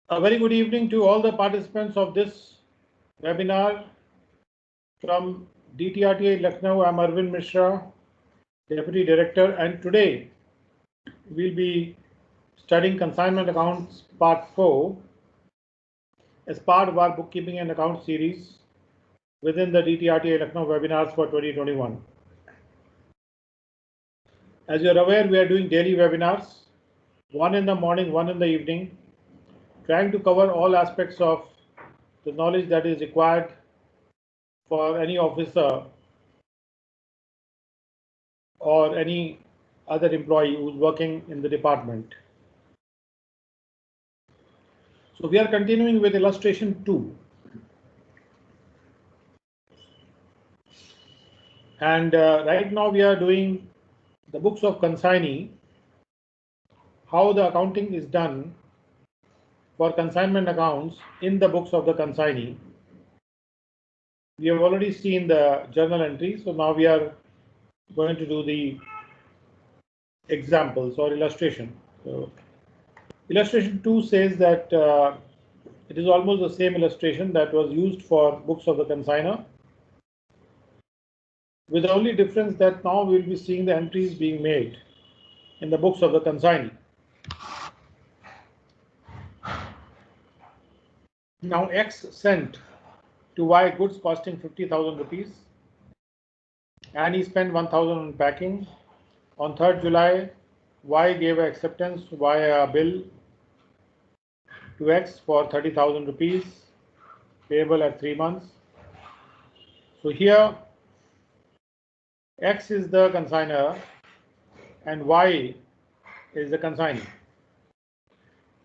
A very good evening to all the participants of this webinar from DTRTA Lucknow. I'm Arvind Mishra, Deputy Director, and today we'll be studying consignment accounts part 4 as part of our bookkeeping and account series within the DTRTA Lucknow webinars for 2021. As you're aware, we are doing daily webinars, one in the morning, one in the evening, trying to cover all aspects of the knowledge that is required for any officer or any other employee who's working in the department. So we are continuing with illustration 2. And right now we are doing the books of consignee, how the accounting is done for consignment accounts in the books of the consignee. We have already seen the journal entry, so now we are going to do the examples or illustration. So illustration 2 says that it is almost the same illustration that was used for books of the consignor, with the only difference that now we will be seeing the entries being made in the books of the consignee. Now X sent to Y goods costing 50,000 rupees and he spent 1,000 on packing. On 3rd July, Y gave acceptance via a bill to X for 30,000 rupees payable at 3 months. So here X is the consignor and Y is the consignee.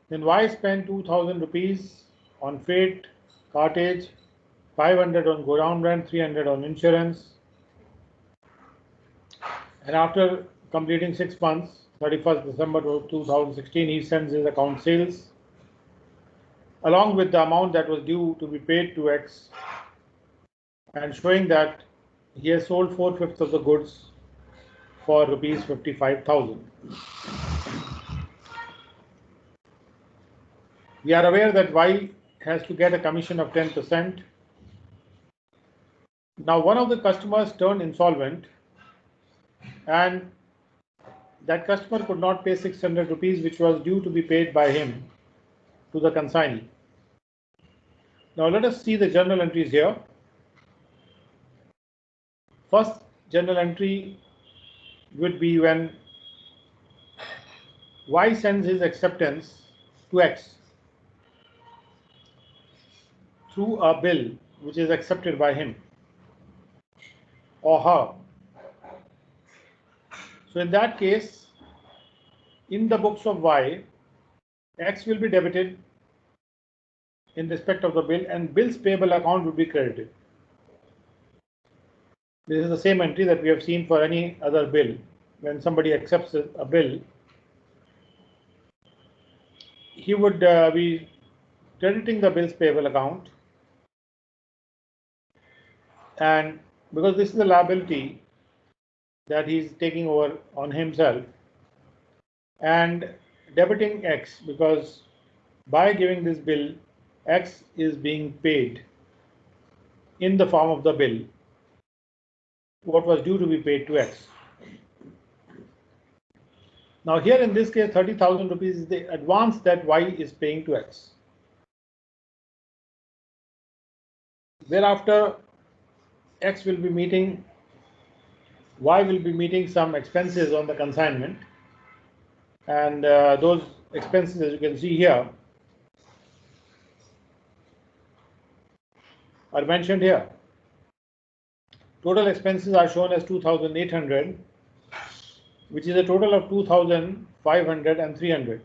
Then Y spent 2,000 rupees on freight, cartage, 500 on go-down rent, 300 on insurance. And after completing 6 months, 31st December 2016, he sends his account sales along with the amount that was due to be paid to X and showing that he has sold 4/5 of the goods for rupees 55,000. We are aware that Y has to get a commission of 10%. Now one of the customers turned insolvent and that customer could not pay 600 rupees which was due to be paid by him to the consignee. Now let us see the journal entries here. First journal entry would be when Y sends his acceptance to X through a bill which is accepted by him or her. So in that case, in the books of Y, X will be debited in respect of the bill and bills payable account will be credited. This is the same entry that we have seen for any other bill. When somebody accepts a bill, he would be crediting the bills payable account, and because this is a liability that he's taking over on himself, and debiting X because by giving this bill, X is being paid in the form of the bill what was due to be paid to X. Now here in this case 30,000 rupees is the advance that Y is paying to X. Thereafter X will be meeting, Y will be meeting some expenses on the consignment, and those expenses, as you can see here, are mentioned here. Total expenses are shown as 2,800, which is a total of 2,500 and 300.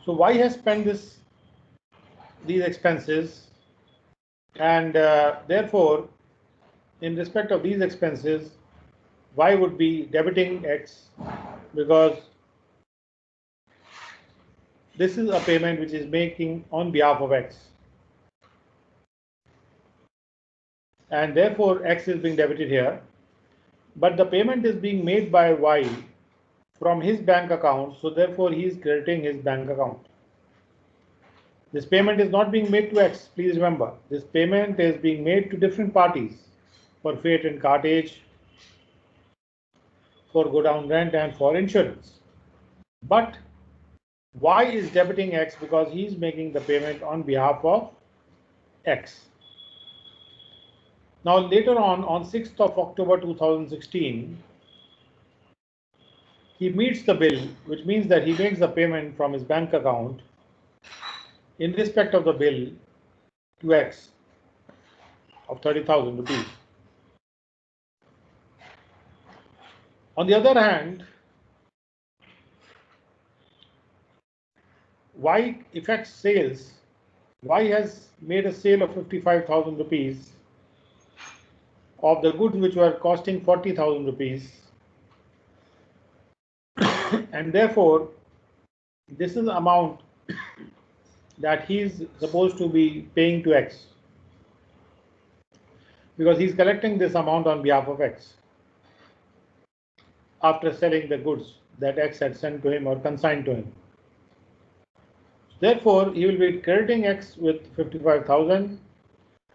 So Y has spent these expenses, and therefore in respect of these expenses, Y would be debiting X because this is a payment which is making on behalf of X, and therefore X is being debited here, but the payment is being made by Y from his bank account, so therefore he is crediting his bank account. This payment is not being made to X. Please remember, this payment is being made to different parties for freight and cartage, for go down rent, and for insurance. But Y is debiting X because he is making the payment on behalf of X. Now later on 6th of October 2016, he meets the bill, which means that he makes the payment from his bank account in respect of the bill to X of 30,000 rupees. On the other hand, Y effects sales. Y has made a sale of 55,000 rupees of the goods which were costing 40,000 rupees, and therefore this is the amount that he is supposed to be paying to X, because he is collecting this amount on behalf of X after selling the goods that X had sent to him or consigned to him. Therefore, he will be crediting X with 55,000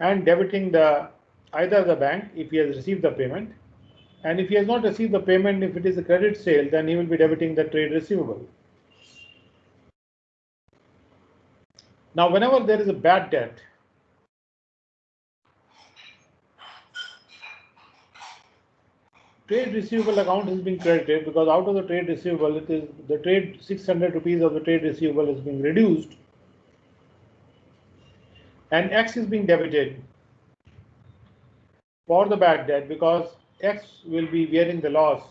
and debiting either the bank if he has received the payment, and if he has not received the payment, if it is a credit sale, then he will be debiting the trade receivable. Now, whenever there is a bad debt, trade receivable account is being credited, because out of the trade receivable, it is the trade 600 rupees of the trade receivable is being reduced, and X is being debited for the bad debt, because X will be bearing the loss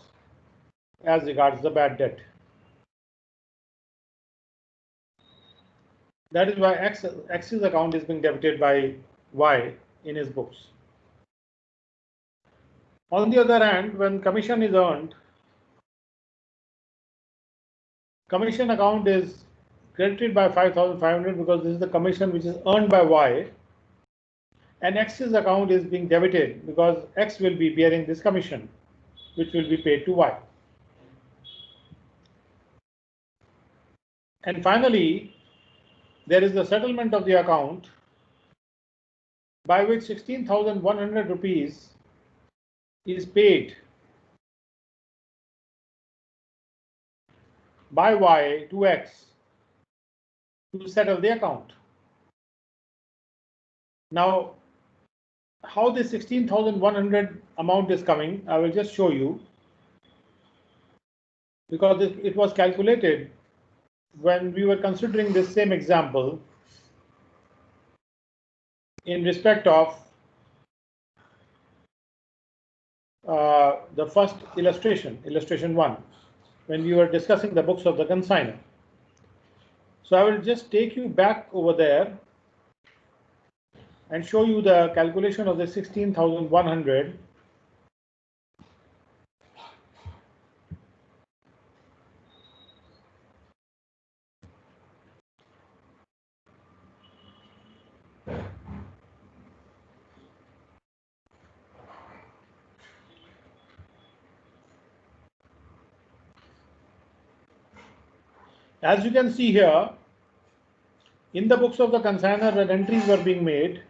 as regards the bad debt. That is why X's account is being debited by Y in his books. On the other hand, when commission is earned, commission account is credited by 5,500 because this is the commission which is earned by Y, and X's account is being debited because X will be bearing this commission which will be paid to Y. And finally, there is the settlement of the account, by which 16,100 rupees is paid by Y to X to settle the account. Now, how this 16,100 amount is coming, I will just show you, because it was calculated when we were considering this same example in respect of the first illustration 1, when we were discussing the books of the consignor. So I will just take you back over there and show you the calculation of the 16,100. As you can see here, in the books of the consignor, when entries were being made,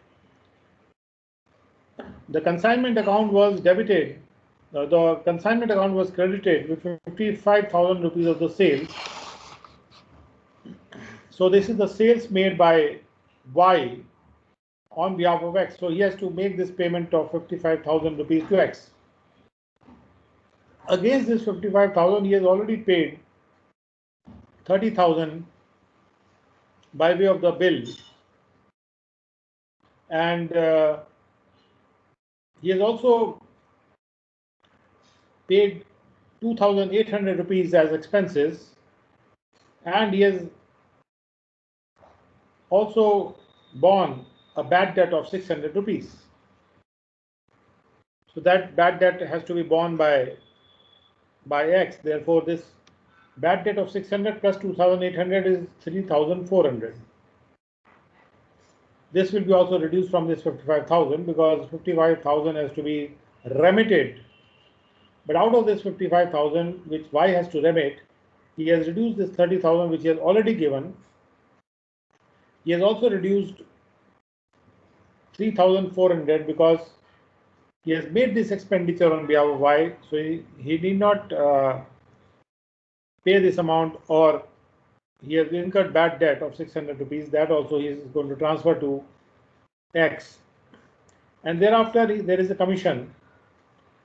the consignment account was debited, the consignment account was credited with 55,000 rupees of the sales. So this is the sales made by Y on behalf of X. So he has to make this payment of 55,000 rupees to X. Against this 55,000, he has already paid 30,000 by way of the bill, and he has also paid 2,800 rupees as expenses, and he has also borne a bad debt of 600 rupees. So that bad debt has to be borne by X. Therefore, this bad debt of 600 plus 2,800 is 3,400. This will be also reduced from this 55,000, because 55,000 has to be remitted But out of this 55,000, which Y has to remit, he has reduced this 30,000, which he has already given. He has also reduced 3,400 because he has made this expenditure on behalf of Y, so he need not pay this amount, or he has incurred bad debt of 600 rupees. That also he is going to transfer to X. And thereafter, there is a commission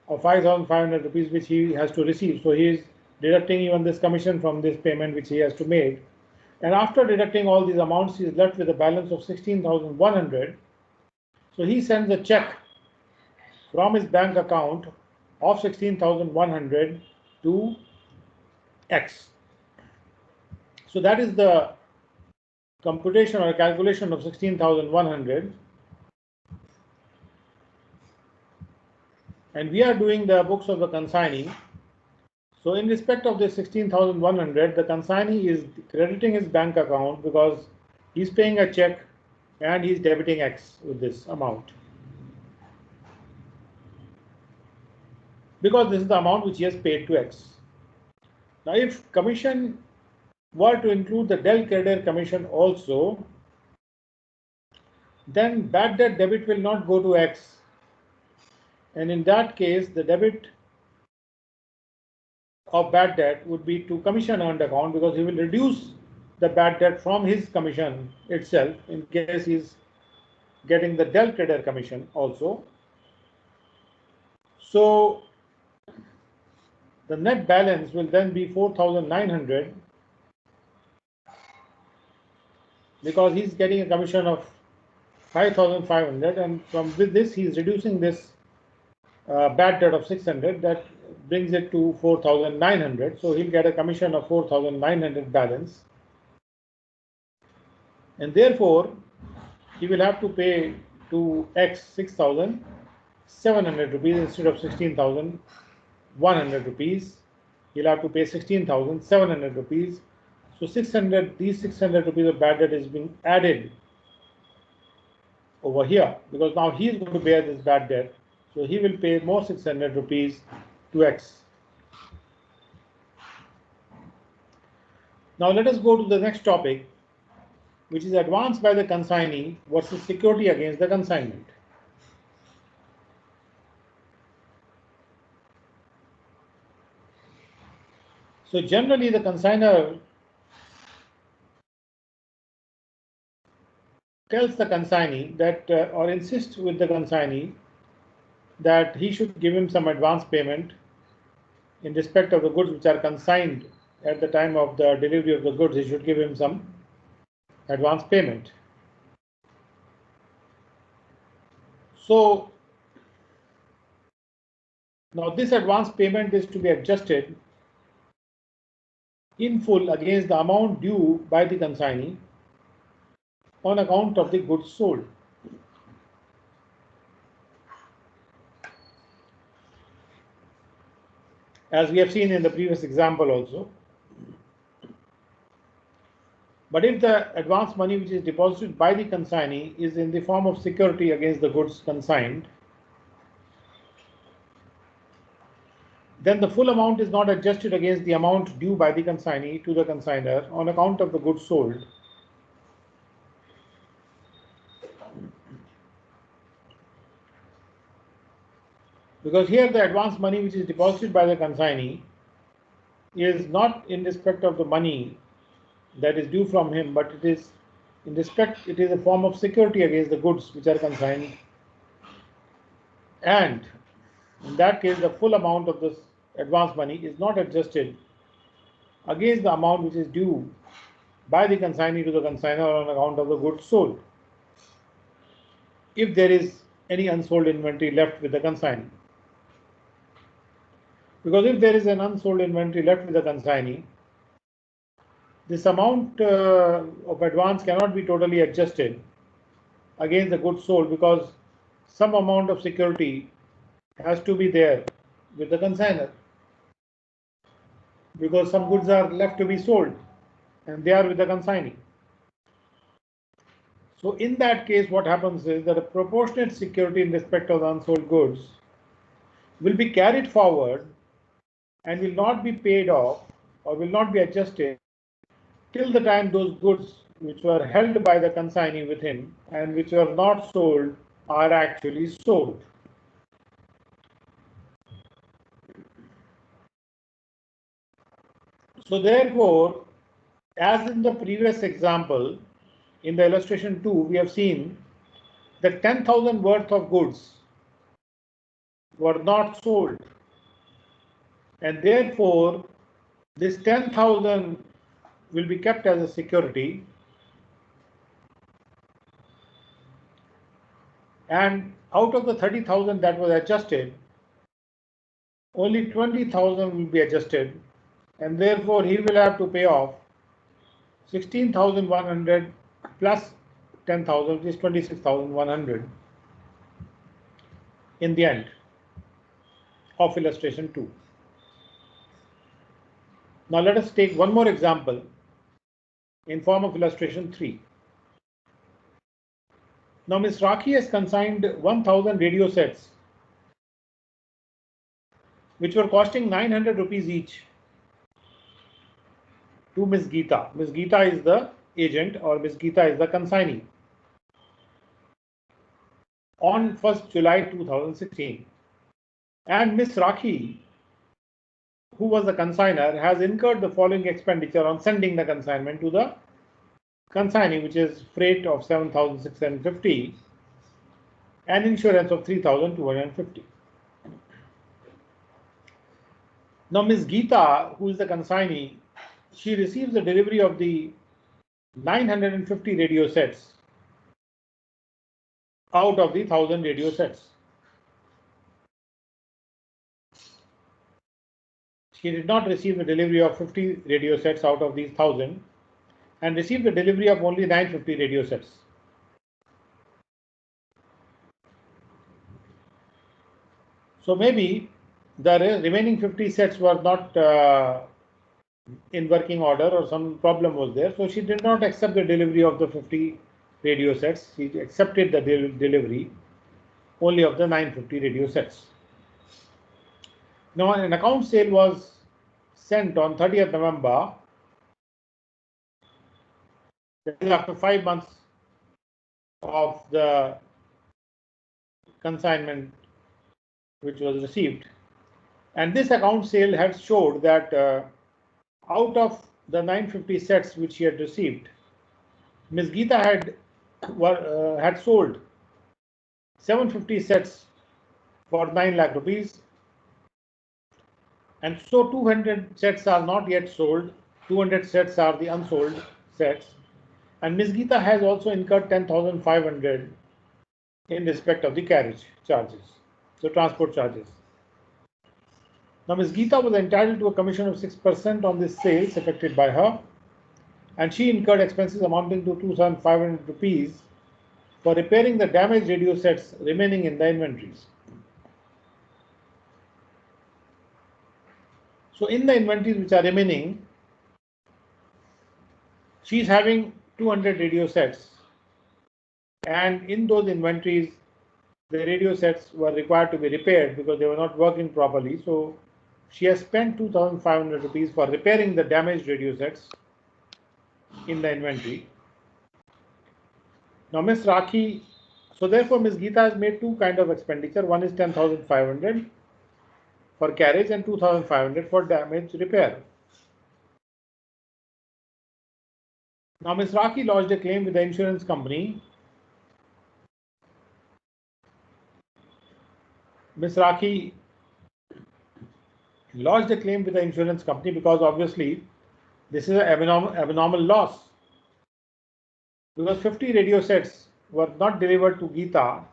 of 5,500 rupees which he has to receive. So he is deducting even this commission from this payment which he has to make. And after deducting all these amounts, he is left with a balance of 16,100. So he sends a check from his bank account of 16,100 to X. So that is the computation or calculation of 16,100. And we are doing the books of the consignee. So in respect of this 16,100, the consignee is crediting his bank account because he's paying a check and he's debiting X with this amount. Because this is the amount which he has paid to X. Now, if commission were to include the del creditor commission also, then bad debt debit will not go to X. And in that case, the debit of bad debt would be to commission earned account, because he will reduce the bad debt from his commission itself in case he's getting the del creditor commission also. So the net balance will then be 4,900 because he's getting a commission of 5,500, and from with this he's reducing this bad debt of 600. That brings it to 4,900. So he'll get a commission of 4,900 balance, and therefore he will have to pay to X 6,700 rupees instead of 16,100 rupees. He'll have to pay 16,700 rupees. So 600, these 600 rupees of bad debt is being added over here, because now he is going to bear this bad debt. So he will pay more 600 rupees to X. Now let us go to the next topic, which is advance by the consignee versus security against the consignment. So generally the consignor tells the consignee that or insists with the consignee that he should give him some advance payment in respect of the goods which are consigned. At the time of the delivery of the goods, he should give him some advance payment. So now this advance payment is to be adjusted in full against the amount due by the consignee on account of the goods sold. As we have seen in the previous example also. But if the advance money which is deposited by the consignee is in the form of security against the goods consigned, then the full amount is not adjusted against the amount due by the consignee to the consignor on account of the goods sold. Because here the advance money which is deposited by the consignee is not in respect of the money that is due from him, but it is in respect, it is a form of security against the goods which are consigned. And in that case, the full amount of this advance money is not adjusted against the amount which is due by the consignee to the consignor on account of the goods sold, if there is any unsold inventory left with the consignee. Because if there is an unsold inventory left with the consignee, this amount of advance cannot be totally adjusted against the goods sold, because some amount of security has to be there with the consignor, because some goods are left to be sold and they are with the consignee. So in that case, what happens is that a proportionate security in respect of the unsold goods will be carried forward and will not be paid off or will not be adjusted till the time those goods which were held by the consignee with him and which were not sold are actually sold. So therefore, as in the previous example, in the illustration 2, we have seen that 10,000 worth of goods were not sold, and therefore this 10,000 will be kept as a security, and out of the 30,000 that was adjusted, only 20,000 will be adjusted, and therefore he will have to pay off 16,100 plus 10,000, which is 26,100 in the end of illustration 2. Now let us take one more example in form of illustration 3. Now Ms. Rakhi has consigned 1,000 radio sets which were costing 900 rupees each to Ms. Geeta. Ms. Geeta is the agent or Ms. Geeta is the consignee on 1st July 2016. And Ms. Rakhi, who was the consignor, has incurred the following expenditure on sending the consignment to the consignee, which is freight of 7,650 and insurance of 3,250. Now Ms. Geeta, who is the consignee, she receives the delivery of the 950 radio sets out of the 1,000 radio sets. She did not receive the delivery of 50 radio sets out of these 1,000 and received the delivery of only 950 radio sets. So maybe the remaining 50 sets were not in working order or some problem was there. So she did not accept the delivery of the 50 radio sets. She accepted the delivery only of the 950 radio sets. Now an account sale was sent on 30th November, that is after 5 months of the consignment which was received. And this account sale had showed that out of the 950 sets which she had received, Ms. Geeta had sold 750 sets for 9 lakh rupees, and so 200 sets are not yet sold. 200 sets are the unsold sets, and Ms. Geeta has also incurred 10,500 in respect of the carriage charges, so transport charges. Now Ms. Geeta was entitled to a commission of 6% on this sales effected by her, and she incurred expenses amounting to 2,500 rupees for repairing the damaged radio sets remaining in the inventories. So in the inventories which are remaining, she is having 200 radio sets, and in those inventories the radio sets were required to be repaired because they were not working properly. So she has spent 2,500 rupees for repairing the damaged radio sets in the inventory. Now Ms. Rakhi, so therefore Ms. Geeta has made two kinds of expenditure. One is 10,500 for carriage and 2,500 for damage repair. Now Ms. Rakhi lodged a claim with the insurance company. Ms. Rakhi lodged a claim with the insurance company because obviously this is an abnormal loss, because 50 radio sets were not delivered to Geeta.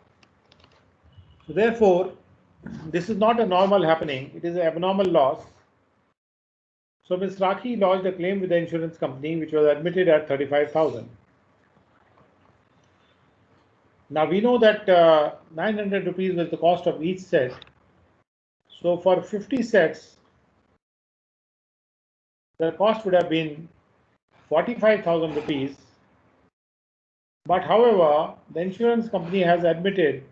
So therefore, this is not a normal happening, it is an abnormal loss. So Ms. Rakhi lodged a claim with the insurance company, which was admitted at 35,000. Now we know that 900 rupees was the cost of each set. So for 50 sets, the cost would have been 45,000 rupees. But however, the insurance company has admitted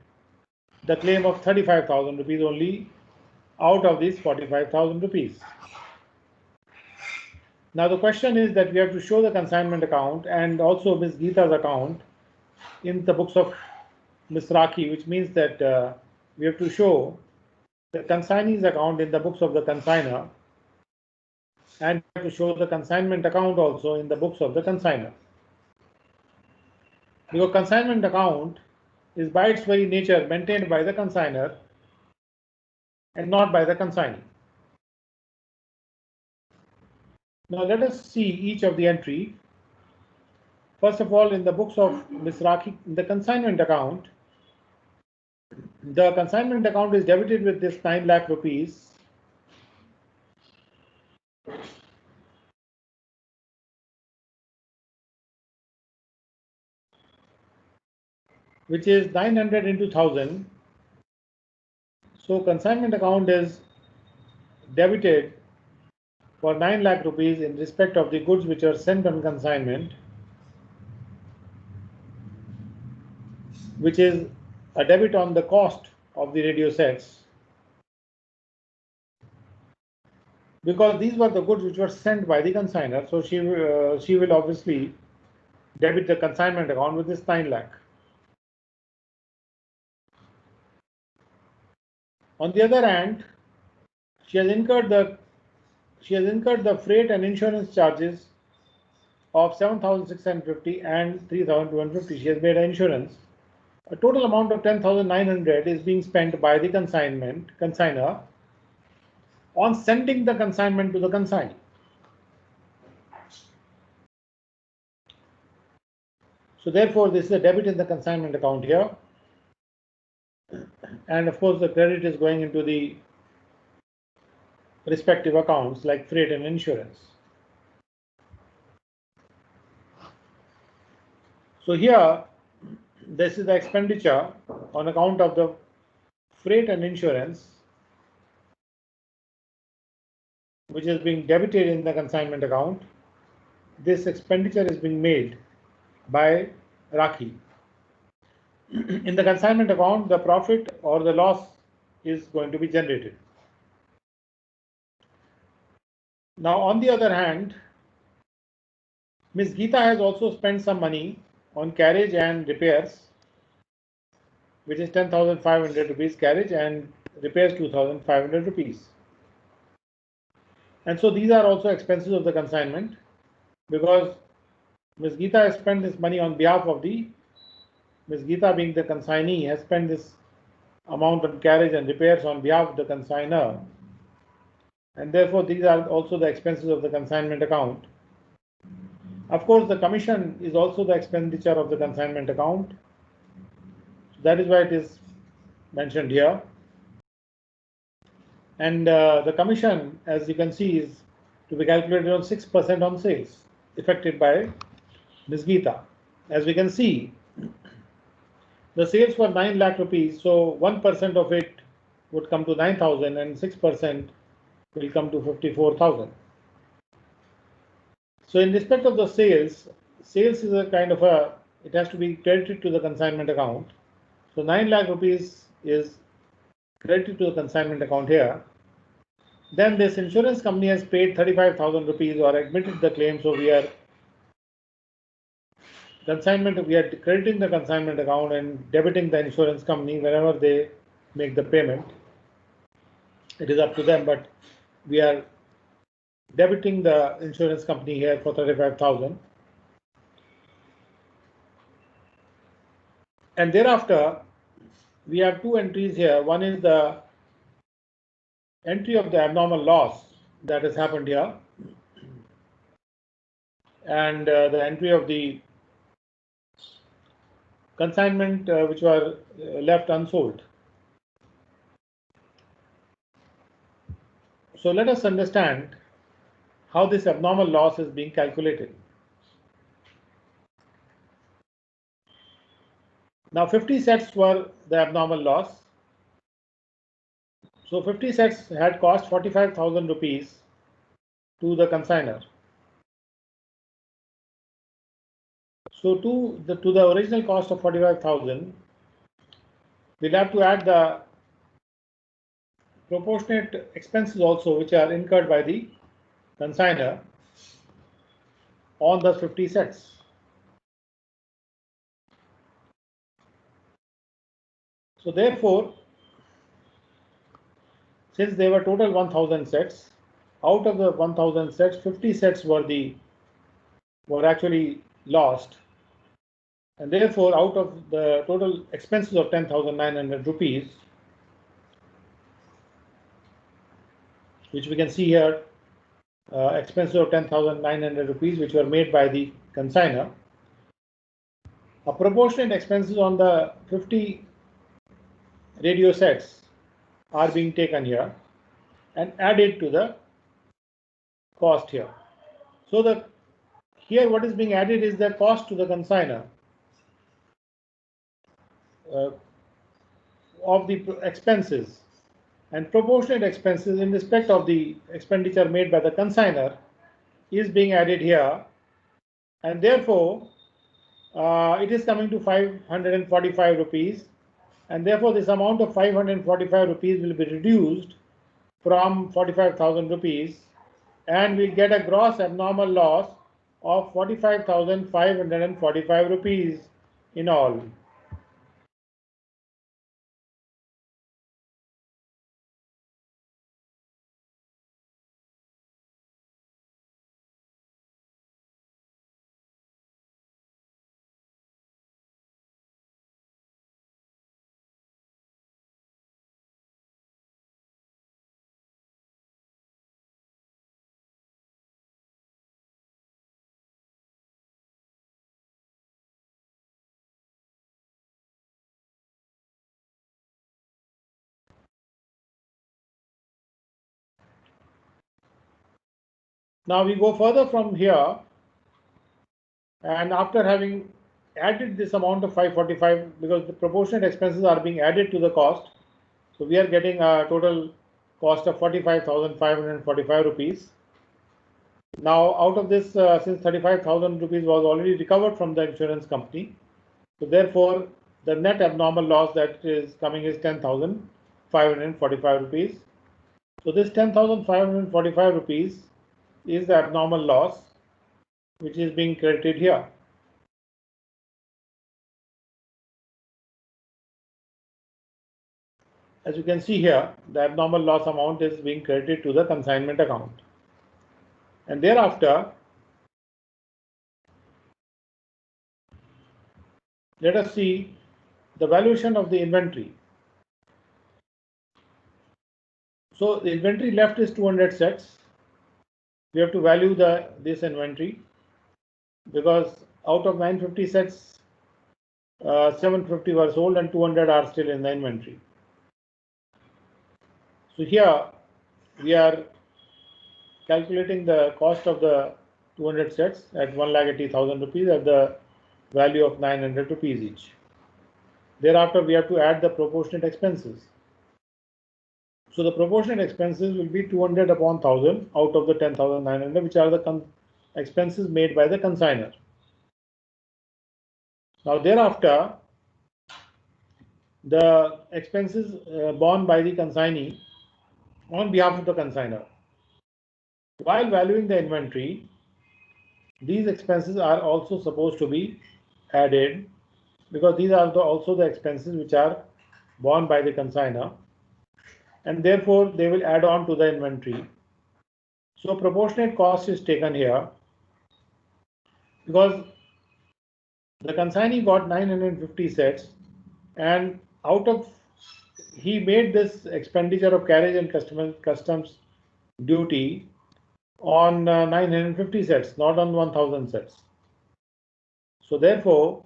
the claim of 35,000 rupees only out of these 45,000 rupees. Now the question is that we have to show the consignment account and also Ms. Geeta's account in the books of Ms. Rakhi, which means that we have to show the consignee's account in the books of the consigner, and we have to show the consignment account also in the books of the consigner. Because consignment account is by its very nature maintained by the consigner and not by the consignee. Now let us see each of the entry. First of all, in the books of Ms. Rakhi, the consignment account is debited with this 9 lakh rupees, which is 900 into 1000. So consignment account is debited for 9 lakh rupees in respect of the goods which are sent on consignment, which is a debit on the cost of the radio sets, because these were the goods which were sent by the consigner. So she will obviously debit the consignment account with this 9 lakh. On the other hand, she has incurred the freight and insurance charges of 7,650 and 3,250. She has made an insurance. A total amount of 10,900 is being spent by the consigner on sending the consignment to the consignee. So therefore, this is a debit in the consignment account here. And of course, the credit is going into the respective accounts like freight and insurance. So here, this is the expenditure on account of the freight and insurance, which is being debited in the consignment account. This expenditure is being made by Rakhi. In the consignment account, the profit or the loss is going to be generated. Now, on the other hand, Ms. Geeta has also spent some money on carriage and repairs, which is 10,500 rupees carriage and repairs 2,500 rupees. And so these are also expenses of the consignment, because Ms. Geeta has spent this money on behalf of Ms. Geeta, being the consignee, has spent this amount on carriage and repairs on behalf of the consigner, and therefore these are also the expenses of the consignment account. Of course, the commission is also the expenditure of the consignment account. That is why it is mentioned here. And the commission, as you can see, is to be calculated on 6% on sales effected by Ms. Geeta. As we can see, the sales were 9 lakh rupees, so 1% of it would come to 9,000 and 6% will come to 54,000. So in respect of the sales is a kind of it has to be credited to the consignment account. So 9 lakh rupees is credited to the consignment account here. Then this insurance company has paid 35,000 rupees or admitted the claim. So we are crediting the consignment account and debiting the insurance company whenever they make the payment. It is up to them, but we are debiting the insurance company here for 35,000. And thereafter, we have two entries here. One is the entry of the abnormal loss that has happened here, and the entry of the consignment which were left unsold. So let us understand how this abnormal loss is being calculated. Now 50 sets were the abnormal loss. So 50 sets had cost 45,000 rupees to the consigner. So to the original cost of 45,000, we'll have to add the proportionate expenses also which are incurred by the consignor on the 50 sets. So therefore, since they were total 1000 sets, out of the 1000 sets, 50 sets were actually lost, and therefore out of the total expenses of 10,900 rupees, which we can see here, expenses of 10,900 rupees which were made by the consignor, a proportionate expenses on the 50 radio sets are being taken here and added to the cost here. So here what is being added is the cost to the consignor of the expenses, and proportionate expenses in respect of the expenditure made by the consignor is being added here, and therefore it is coming to 545 rupees, and therefore this amount of 545 rupees will be reduced from 45,000 rupees, and we'll get a gross abnormal loss of 45,545 rupees in all. Now we go further from here, and after having added this amount of 545, because the proportionate expenses are being added to the cost, so we are getting a total cost of 45,545 rupees. Now out of this, since 35,000 rupees was already recovered from the insurance company, so therefore the net abnormal loss that is coming is 10,545 rupees. So this 10,545 rupees is the abnormal loss which is being credited here. As you can see here, the abnormal loss amount is being credited to the consignment account. And thereafter, let us see the valuation of the inventory. So the inventory left is 200 sets. We have to value this inventory, because out of 950 sets, 750 were sold and 200 are still in the inventory. So here we are calculating the cost of the 200 sets at 1,80,000 rupees at the value of 900 rupees each. Thereafter, we have to add the proportionate expenses. So the proportionate expenses will be 200 upon 1000 out of the 10,900, which are the expenses made by the consignor. Now thereafter, the expenses borne by the consignee on behalf of the consignor. While valuing the inventory, these expenses are also supposed to be added, because these are also the expenses which are borne by the consignor, and therefore they will add on to the inventory. So proportionate cost is taken here, because the consignee got 950 sets, and out of he made this expenditure of carriage and customs duty on 950 sets, not on 1000 sets. So therefore,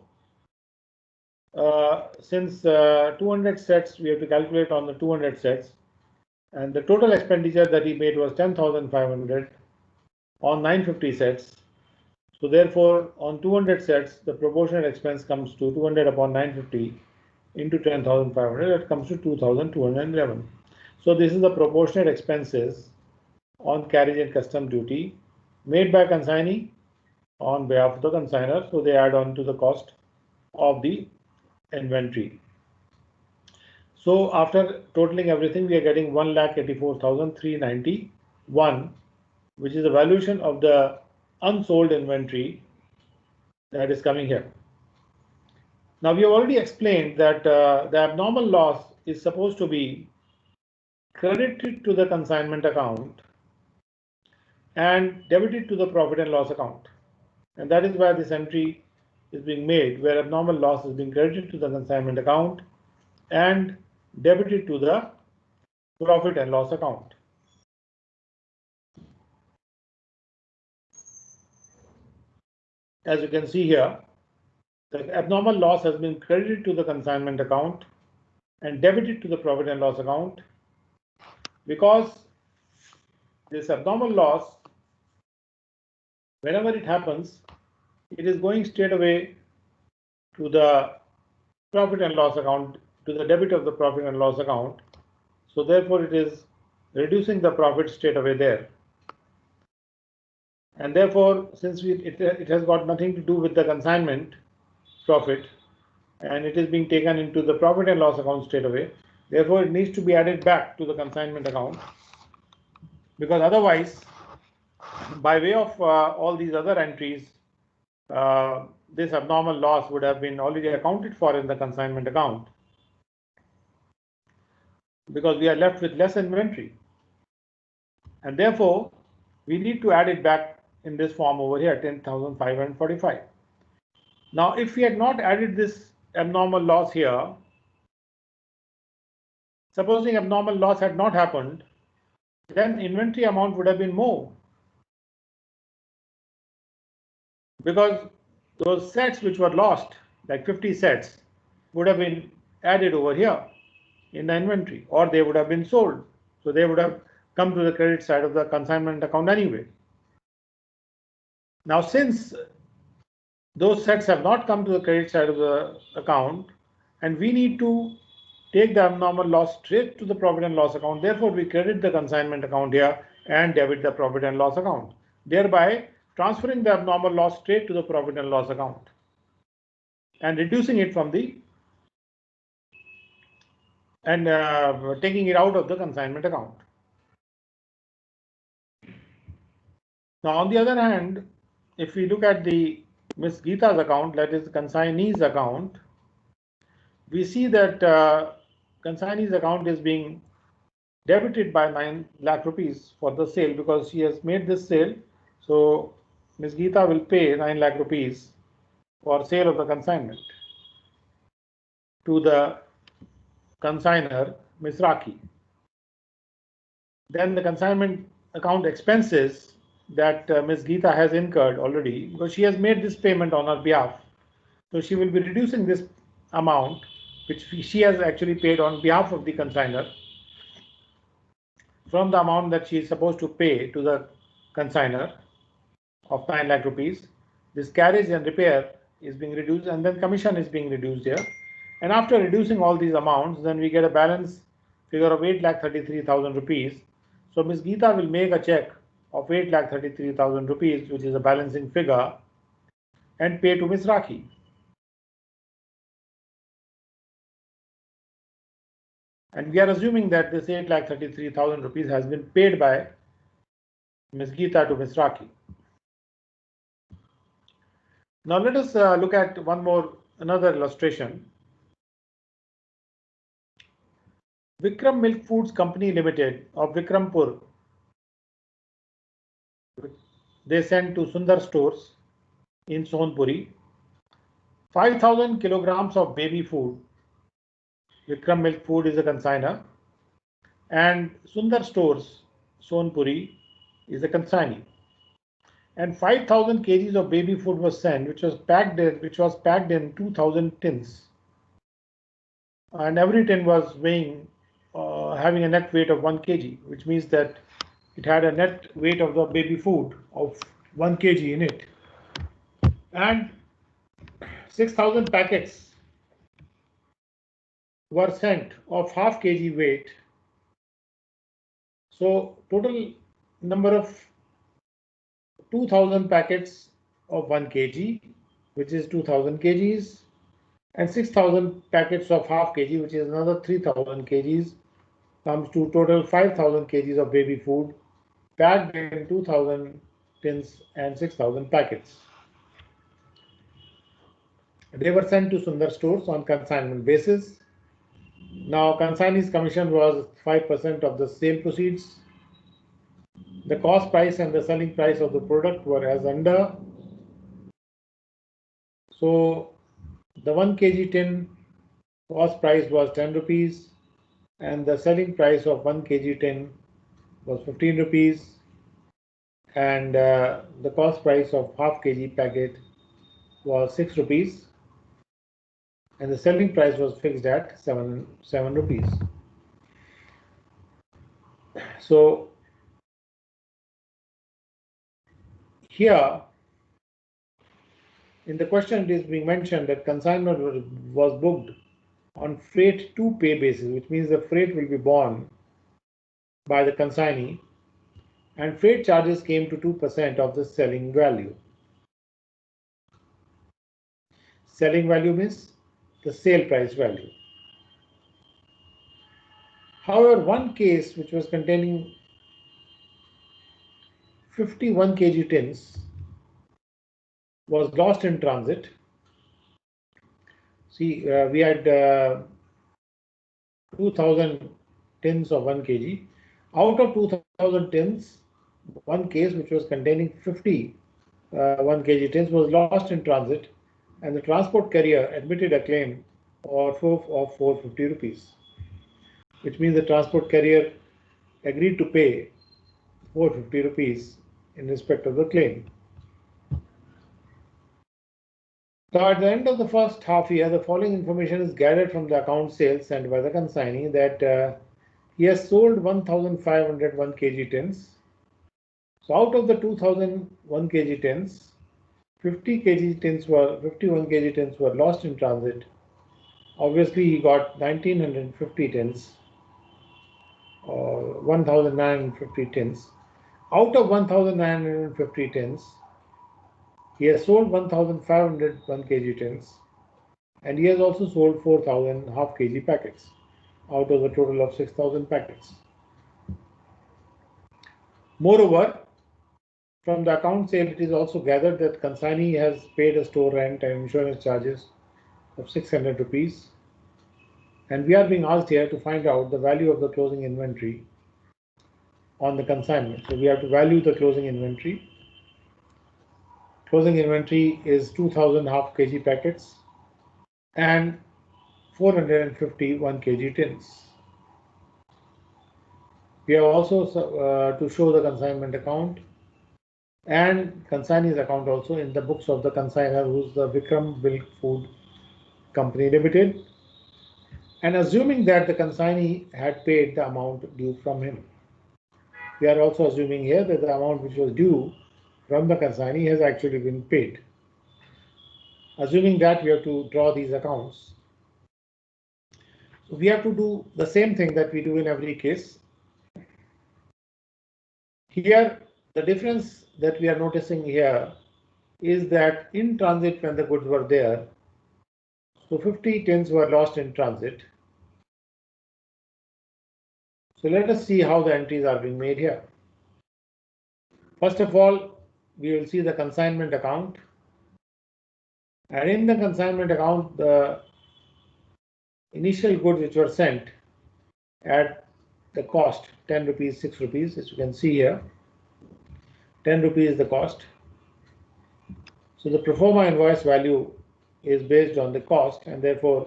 since 200 sets, we have to calculate on the 200 sets, and the total expenditure that he made was 10,500 on 950 sets. So therefore, on 200 sets, the proportionate expense comes to 200 upon 950 into 10,500. That comes to 2,211. So this is the proportionate expenses on carriage and custom duty made by consignee on behalf of the consignor. So they add on to the cost of the inventory. So after totaling everything, we are getting 1,84,391, which is the valuation of the unsold inventory that is coming here. Now we have already explained that the abnormal loss is supposed to be credited to the consignment account and debited to the profit and loss account. And that is why this entry is being made, where abnormal loss is being credited to the consignment account and debited to the profit and loss account. As you can see here, the abnormal loss has been credited to the consignment account and debited to the profit and loss account because this abnormal loss, whenever it happens, it is going straight away to the profit and loss account, to the debit of the profit and loss account. So therefore it is reducing the profit straight away there. And therefore, since it has got nothing to do with the consignment profit, and it is being taken into the profit and loss account straight away, therefore it needs to be added back to the consignment account, because otherwise, by way of all these other entries, this abnormal loss would have been already accounted for in the consignment account, because we are left with less inventory, and therefore we need to add it back in this form over here, 10,545. Now if we had not added this abnormal loss here, supposing abnormal loss had not happened, then inventory amount would have been more, because those sets which were lost, like 50 sets, would have been added over here in the inventory, or they would have been sold. So they would have come to the credit side of the consignment account anyway. Now, since those sets have not come to the credit side of the account, and we need to take the abnormal loss straight to the profit and loss account, therefore we credit the consignment account here and debit the profit and loss account, thereby transferring the abnormal loss straight to the profit and loss account and reducing it from the and taking it out of the consignment account. Now, on the other hand, if we look at the Ms. Geeta's account, that is consignee's account, we see that consignee's account is being debited by 9 lakh rupees for the sale, because she has made this sale. So Ms. Geeta will pay 9 lakh rupees for sale of the consignment to the consigner, Ms. Rakhi. Then the consignment account expenses that Ms. Geeta has incurred already, because she has made this payment on her behalf. So she will be reducing this amount, which she has actually paid on behalf of the consigner, from the amount that she is supposed to pay to the consigner of 9 lakh rupees. This carriage and repair is being reduced, and then commission is being reduced here. And after reducing all these amounts, then we get a balance figure of 8,33,000 rupees. So Ms. Geeta will make a check of 8,33,000 rupees, which is a balancing figure, and pay to Ms. Rakhi. And we are assuming that this 8,33,000 rupees has been paid by Ms. Geeta to Ms. Rakhi. Now let us look at another illustration. Vikram Milk Foods Company Limited of Vikrampur, they sent to Sundar Stores in Sonpuri 5,000 kilograms of baby food. Vikram Milk Food is a consignor, and Sundar Stores Sonpuri is a consignee. And 5,000 kgs of baby food was sent, which was packed in 2,000 tins, and every tin was weighing having a net weight of 1 kg, which means that it had a net weight of the baby food of 1 kg in it. And 6,000 packets were sent of half kg weight. So total number of 2,000 packets of 1 kg, which is 2,000 kgs, and 6,000 packets of half kg, which is another 3,000 kgs, comes to total 5,000 kgs of baby food packed in 2,000 tins and 6,000 packets. They were sent to Sundar stores on consignment basis. Now, consignee's commission was 5% of the sale proceeds. The cost price and the selling price of the product were as under. So, the 1 kg tin cost price was 10 rupees and the selling price of 1 kg tin was 15 rupees and the cost price of half kg packet was 6 rupees and the selling price was fixed at 7 rupees. So here in the question it is being mentioned that consignment was booked on freight to pay basis, which means the freight will be borne by the consignee and freight charges came to 2% of the selling value. Selling value means the sale price value. However, one case which was containing 51 kg tins was lost in transit. See, we had 2,000 tins of 1 kg. Out of 2,000 tins, one case which was containing 50 1 kg tins was lost in transit and the transport carrier admitted a claim of 450 rupees, which means the transport carrier agreed to pay 450 rupees in respect of the claim. So at the end of the first half year, the following information is gathered from the account sales sent by the consignee that he has sold 1,500 1 kg tins. So out of the 2,000 1 kg tins, 51 kg tins were lost in transit. Obviously, he got 1,950 tins or 1,950 tins. Out of 1,950 tins, he has sold 1,500 1 kg tins and he has also sold 4,000 half kg packets out of the total of 6,000 packets. Moreover, from the account sale, it is also gathered that consignee has paid a store rent and insurance charges of 600 rupees. And we are being asked here to find out the value of the closing inventory on the consignment. So we have to value the closing inventory. Closing inventory is 2,000 half kg packets and 450 1 kg tins. We have also to show the consignment account and consignee's account also in the books of the consignor, who is the Vikram Milk Food Company Limited, and assuming that the consignee had paid the amount due from him. We are also assuming here that the amount which was due from the consignee has actually been paid. Assuming that, we have to draw these accounts. So we have to do the same thing that we do in every case. Here, the difference that we are noticing here is that in transit, when the goods were there, so 50 tins were lost in transit. So let us see how the entries are being made here. First of all, we will see the consignment account. And in the consignment account, the initial goods which were sent at the cost 10 rupees, 6 rupees, as you can see here, 10 rupees is the cost. So the pro forma invoice value is based on the cost and therefore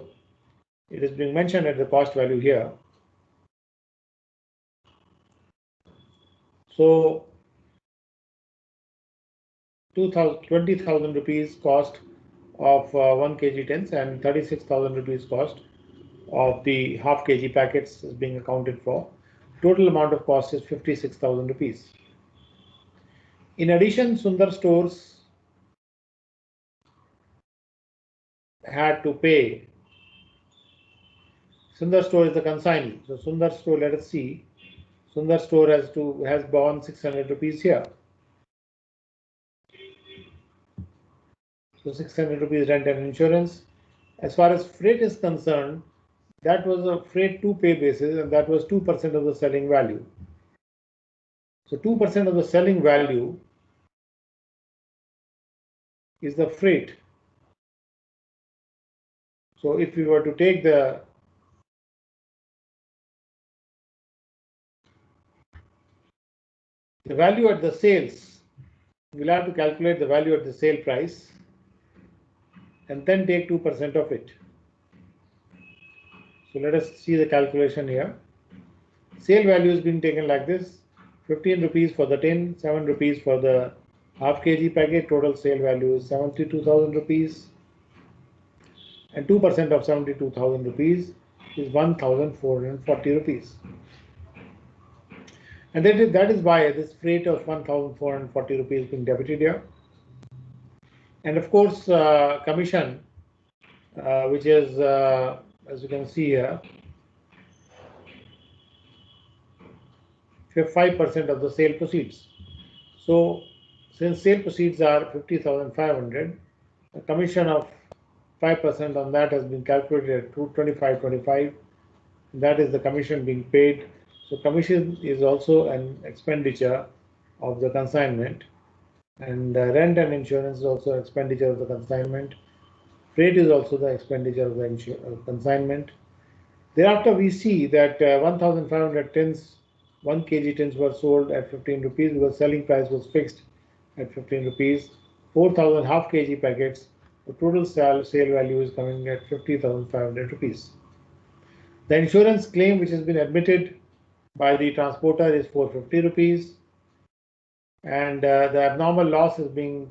it is being mentioned at the cost value here. So 20,000 rupees cost of 1 kg tins and 36,000 rupees cost of the half kg packets is being accounted for. Total amount of cost is 56,000 rupees. In addition, Sundar stores had to pay. Sundar store is the consignee. So Sundar store, let us see. Sundar store has borne 600 rupees here. So 600 rupees rent and insurance, As far as freight is concerned, that was a freight to pay basis, and that was 2% of the selling value. So 2% of the selling value is the freight. So if we were to take the value at the sales, we'll have to calculate the value at the sale price and then take 2% of it. So let us see the calculation here. Sale value is being taken like this: 15 rupees for the tin, 7 rupees for the half kg packet. Total sale value is 72,000 rupees, and 2% of 72,000 rupees is 1,440 rupees. And that is why this freight of 1,440 rupees being debited here. And of course, commission, which is, as you can see here, 5% of the sale proceeds. So since sale proceeds are 50,500, a commission of 5% on that has been calculated at 2525. That is the commission being paid. So commission is also an expenditure of the consignment, and rent and insurance is also expenditure of the consignment. Freight is also the expenditure of the consignment. Thereafter, we see that 1,500 tins, 1 kg tins were sold at 15 rupees because selling price was fixed at 15 rupees. 4,000 half kg packets, the total sale value is coming at 50,500 rupees. The insurance claim which has been admitted by the transporter is 450 rupees, and the abnormal loss is being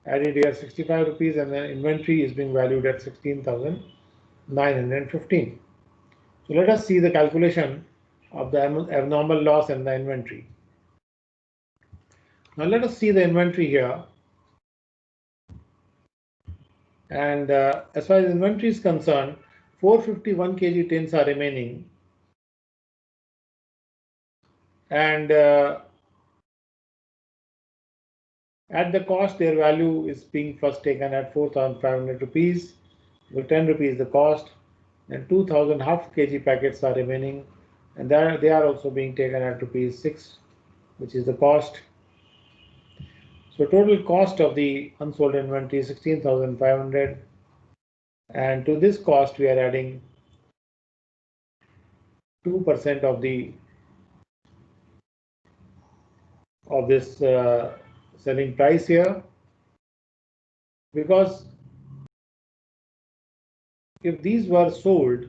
added here 65 rupees, and the inventory is being valued at 16,915. So let us see the calculation of the abnormal loss and the inventory. Now let us see the inventory here. And as far as inventory is concerned, 451 kg tins are remaining, and at the cost, their value is being first taken at 4,500 rupees, with 10 rupees the cost, and 2,000 half kg packets are remaining, and they are also being taken at rupees 6, which is the cost. So total cost of the unsold inventory is 16,500, and to this cost we are adding 2% of this selling price here, because if these were sold,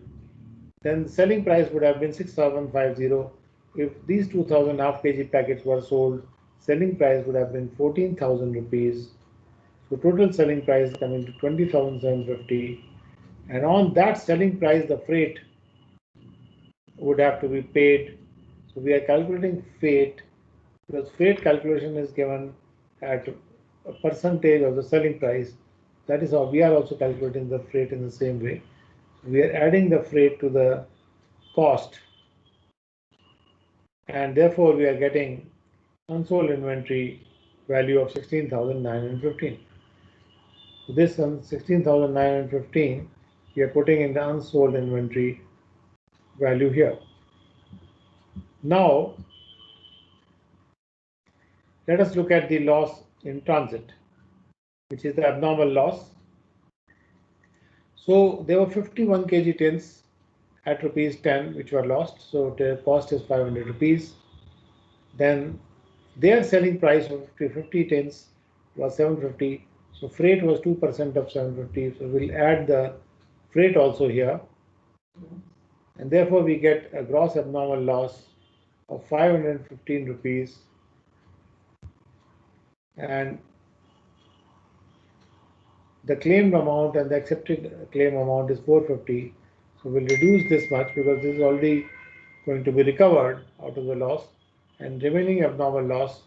then the selling price would have been 6,050. If these 2,000 half kg packets were sold, selling price would have been 14,000 rupees. So total selling price is coming to 20,750, and on that selling price the freight would have to be paid. So we are calculating freight, because freight calculation is given at a percentage of the selling price. That is how we are also calculating the freight in the same way. We are adding the freight to the cost, and therefore we are getting unsold inventory value of 16,915. This 16,915 we are putting in the unsold inventory value here. Now let us look at the loss in transit, which is the abnormal loss. So there were 51 kg tins at rupees 10 which were lost, so the cost is 500 rupees. Then their selling price of 50 tins was 750, so freight was 2% of 750, so we'll add the freight also here, and therefore we get a gross abnormal loss of 515 rupees, and the claimed amount and the accepted claim amount is 450. So we'll reduce this much because this is already going to be recovered out of the loss, and remaining abnormal loss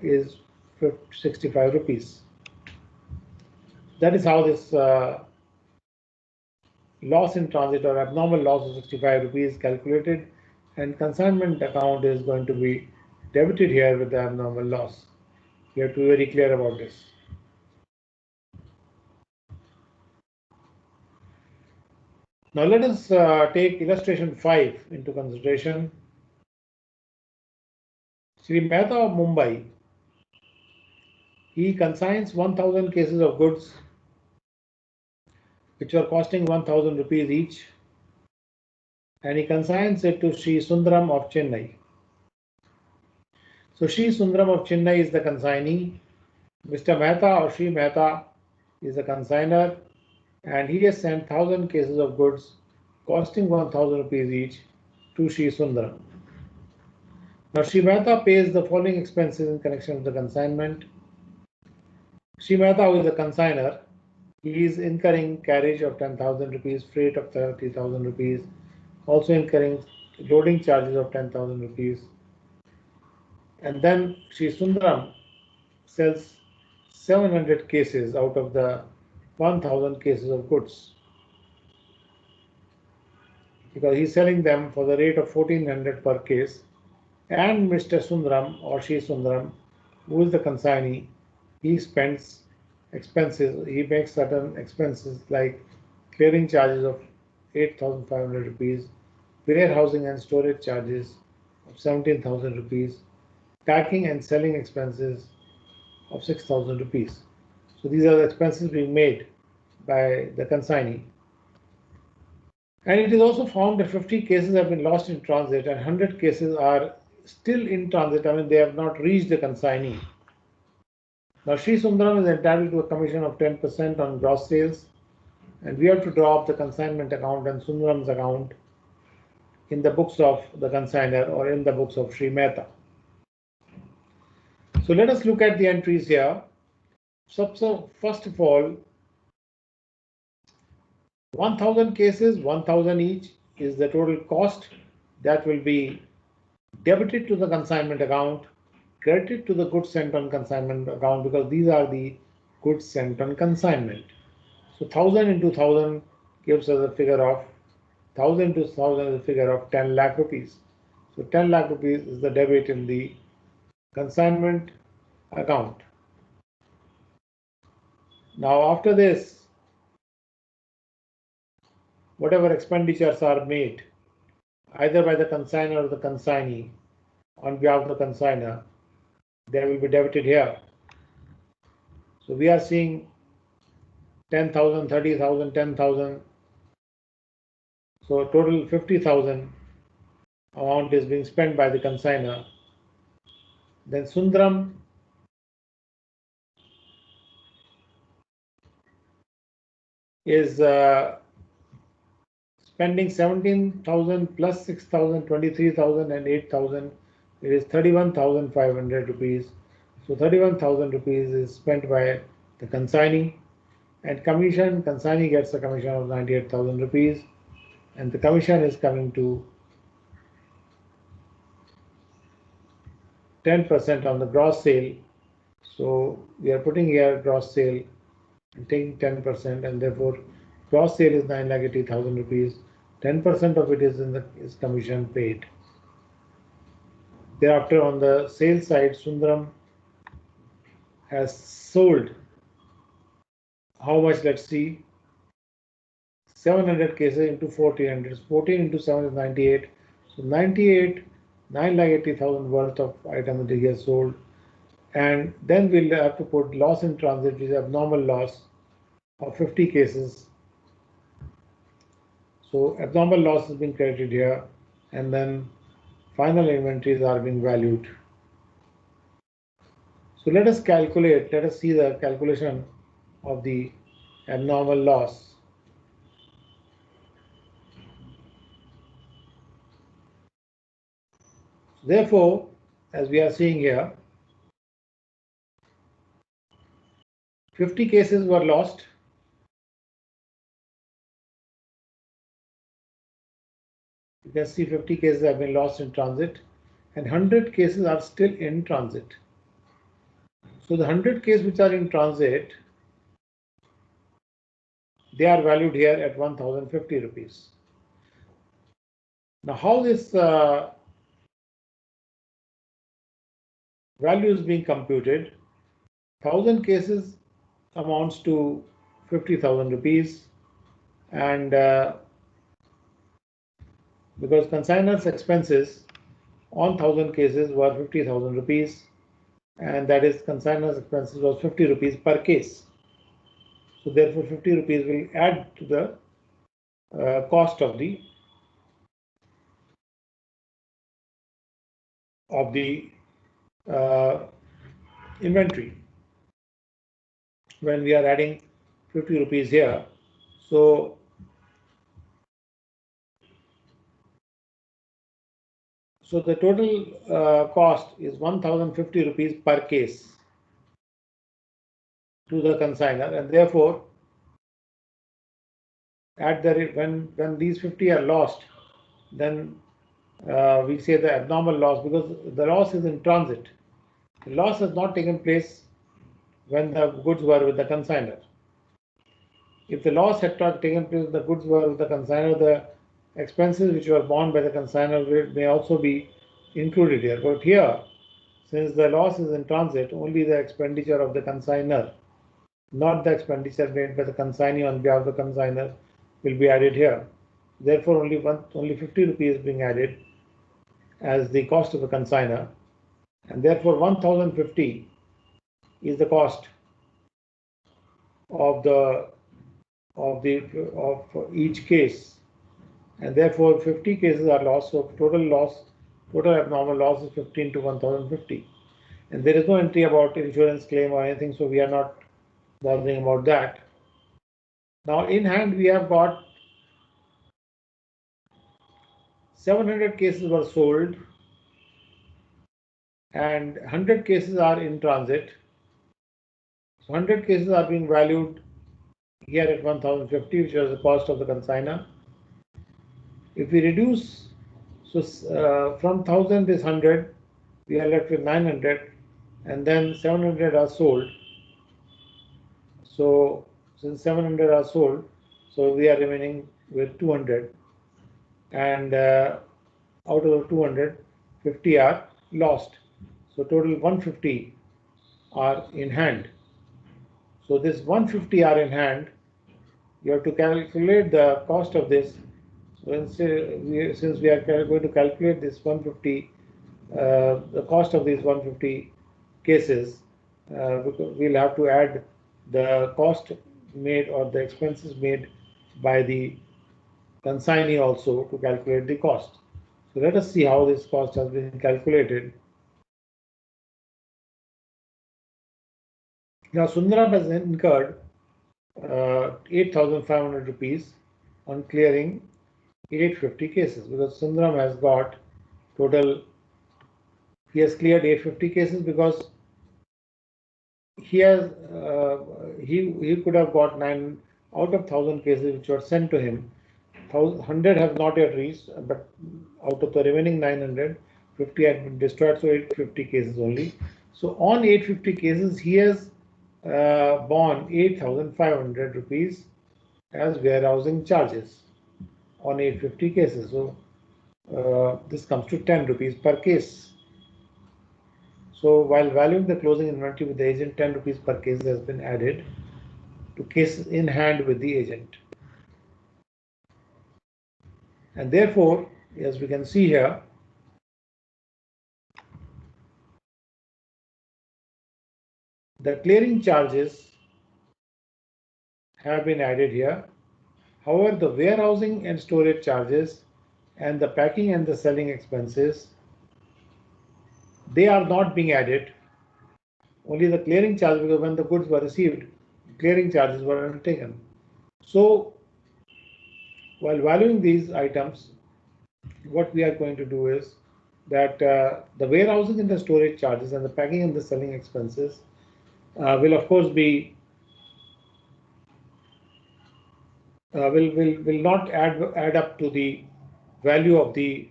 is 65 rupees. That is how this loss in transit or abnormal loss of 65 rupees is calculated, and consignment account is going to be debited here with the abnormal loss. You have to be very clear about this. Now let us take illustration 5 into consideration. Sri Mehta of Mumbai, he consigns 1000 cases of goods which were costing 1000 rupees each, and he consigns it to Sri Sundaram of Chennai. So Sri Sundaram of Chennai is the consignee, Mr. Mehta or Sri Mehta is the consigner, and he has sent 1000 cases of goods costing 1000 rupees each to Sri Sundaram. Now Sri Mehta pays the following expenses in connection with the consignment. Sri Mehta, who is the consigner, he is incurring carriage of 10,000 rupees, freight of 30,000 rupees, also incurring loading charges of 10,000 rupees. And then Sri Sundaram sells 700 cases out of the 1000 cases of goods, because he's selling them for the rate of 1400 per case. And Mr. Sundaram or Sri Sundaram, who is the consignee, he spends expenses, he makes certain expenses like clearing charges of 8,500 rupees, warehousing and storage charges of 17,000 rupees, packing and selling expenses of 6,000 rupees. So these are the expenses being made by the consignee. And it is also found that 50 cases have been lost in transit and 100 cases are still in transit. I mean, they have not reached the consignee. Now, Sri Sundaram is entitled to a commission of 10% on gross sales, and we have to draw up the consignment account and Sundaram's account in the books of the consigner or in the books of Sri Mehta. So let us look at the entries here. So first of all, 1000 cases, 1000 each is the total cost that will be debited to the consignment account, credited to the goods sent on consignment account, because these are the goods sent on consignment. So 1000 into 1000 gives us a figure of 1000 to 1000 is a figure of 10 lakh rupees. So 10 lakh rupees is the debit in the consignment account. Now after this, whatever expenditures are made either by the consignor or the consignee on behalf of the consigner, they will be debited here. So we are seeing 10,000, 30,000, 10,000. So total 50,000 amount is being spent by the consigner. Then Sundaram is spending 17,000 plus 6,000, 23,000 and 8,000. It is 31,500 rupees. So 31,000 rupees is spent by the consignee, and commission, consignee gets a commission of 98,000 rupees, and the commission is coming to 10% on the gross sale. So we are putting here gross sale and taking 10%, and therefore gross sale is 9,80,000 rupees. 10% of it is commission paid. Thereafter, on the sales side, Sundaram has sold how much? Let's see. 700 cases into 1400. 14 into 7 is 98. So 98, 9,80,000 worth of items that he has sold. And then we'll have to put loss in transit, which is abnormal loss of 50 cases. So abnormal loss has been credited here, and then final inventories are being valued. So let us calculate, let us see the calculation of the abnormal loss. Therefore, as we are seeing here, 50 cases were lost. You can see 50 cases have been lost in transit, and 100 cases are still in transit. So the 100 cases which are in transit, they are valued here at 1,050 rupees. Now how this value is being computed? 1,000 cases amounts to 50,000 rupees, and because consignor's expenses on 1,000 cases were 50,000 rupees, and that is consignor's expenses was 50 rupees per case. So therefore 50 rupees will add to the cost of the inventory when we are adding 50 rupees here. So the total cost is 1,050 rupees per case to the consignor, and therefore when these 50 are lost, then we say the abnormal loss, because the loss is in transit. The loss has not taken place when the goods were with the consignor. If the loss had taken place when the goods were with the consignor, the expenses which were borne by the consignor may also be included here. But here, since the loss is in transit, only the expenditure of the consignor, not the expenditure made by the consignee on behalf of the consignor, will be added here. Therefore, only 50 rupees is being added as the cost of the consignor, and therefore 1,050 is the cost of each case, and therefore 50 cases are lost. So total abnormal loss is 15 to 1,050, and there is no entry about insurance claim or anything, so we are not bothering about that. Now in hand we have got 700 cases were sold and 100 cases are in transit. So 100 cases are being valued here at 1,050, which was the cost of the consignor. If we reduce, so from 1,000 is 100, we are left with 900, and then 700 are sold. So since 700 are sold, so we are remaining with 200, and out of the 200, 50 are lost. So total 150 are in hand. So this 150 are in hand. You have to calculate the cost of this. So since we are going to calculate this 150, the cost of these 150 cases, we'll have to add the cost made or the expenses made by the consignee also to calculate the cost. So let us see how this cost has been calculated. Now Sundaram has incurred 8,500 rupees on clearing 850 cases, because Sundaram has got total, he has cleared 850 cases because he has he could have got 9 out of 1,000 cases which were sent to him. 100 have not yet reached, but out of the remaining 900, 50 had been destroyed, so 850 cases only. So on 850 cases, he has borne 8,500 rupees as warehousing charges on 850 cases. So this comes to 10 rupees per case. So while valuing the closing inventory with the agent, 10 rupees per case has been added to cases in hand with the agent. And therefore, as we can see here, the clearing charges have been added here. However, the warehousing and storage charges and the packing and the selling expenses, they are not being added. Only the clearing charge, because when the goods were received, clearing charges were undertaken. So while valuing these items, what we are going to do is that the warehousing and the storage charges and the packing and the selling expenses will of course be will not add up to the value of the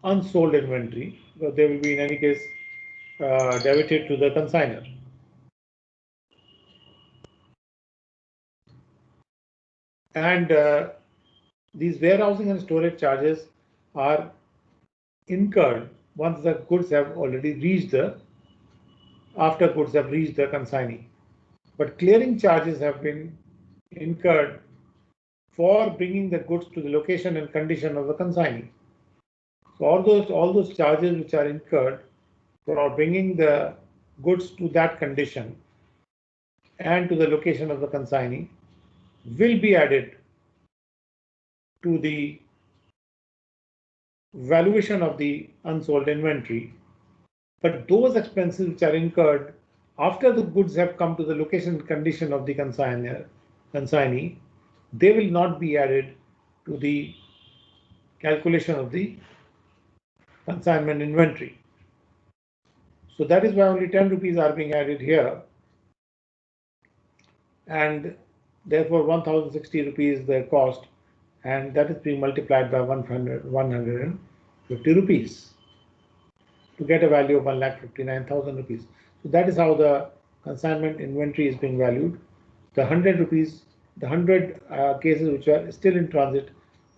unsold inventory, but they will be in any case debited to the consignor. And these warehousing and storage charges are incurred once the goods have already reached after goods have reached the consignee. But clearing charges have been incurred for bringing the goods to the location and condition of the consignee. So all those charges which are incurred for bringing the goods to that condition and to the location of the consignee will be added to the valuation of the unsold inventory. But those expenses which are incurred after the goods have come to the location and condition of the consignee, they will not be added to the calculation of the consignment inventory. So that is why only 10 rupees are being added here, and therefore 1060 rupees the cost, and that is being multiplied by 150 rupees to get a value of 1,59,000 rupees. So that is how the consignment inventory is being valued. The 100 rupees, the 100 cases which are still in transit,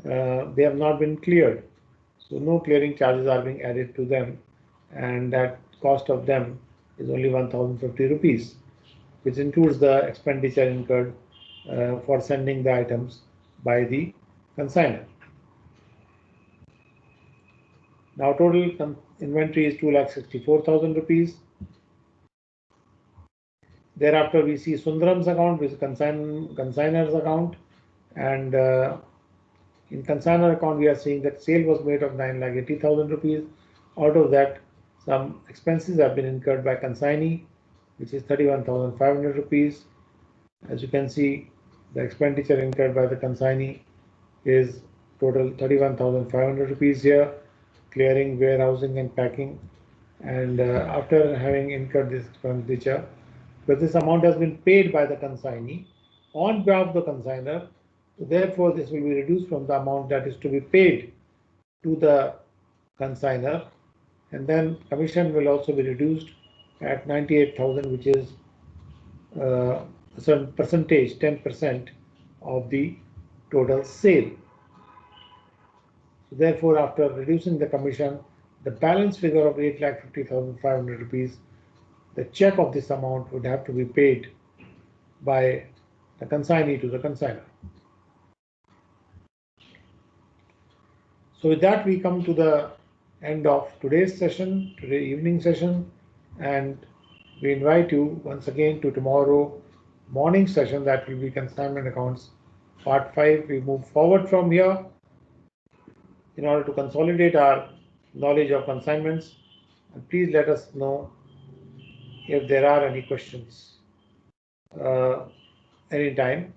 they have not been cleared. So no clearing charges are being added to them, and that cost of them is only 1,050 rupees, which includes the expenditure incurred for sending the items by the consignor. Now total inventory is 2,64,000 rupees. Thereafter we see Sundaram's account, which is consignor's account, and in consignor account we are seeing that sale was made of 9,80,000 rupees. Out of that, some expenses have been incurred by consignee, which is 31,500 rupees. As you can see, the expenditure incurred by the consignee is total 31,500 rupees here, clearing, warehousing and packing. And after having incurred this expenditure, because this amount has been paid by the consignee on behalf of the consignor, so therefore this will be reduced from the amount that is to be paid to the consignor, and then commission will also be reduced at 98,000, which is a certain percentage, 10% of the total sale. So therefore, after reducing the commission, the balance figure of 8,50,500 rupees, the check of this amount would have to be paid by the consignee to the consignor. So with that, we come to the end of today's session, today's evening session, and we invite you once again to tomorrow morning session, that will be consignment accounts part 5. We move forward from here in order to consolidate our knowledge of consignments, and please let us know if there are any questions anytime.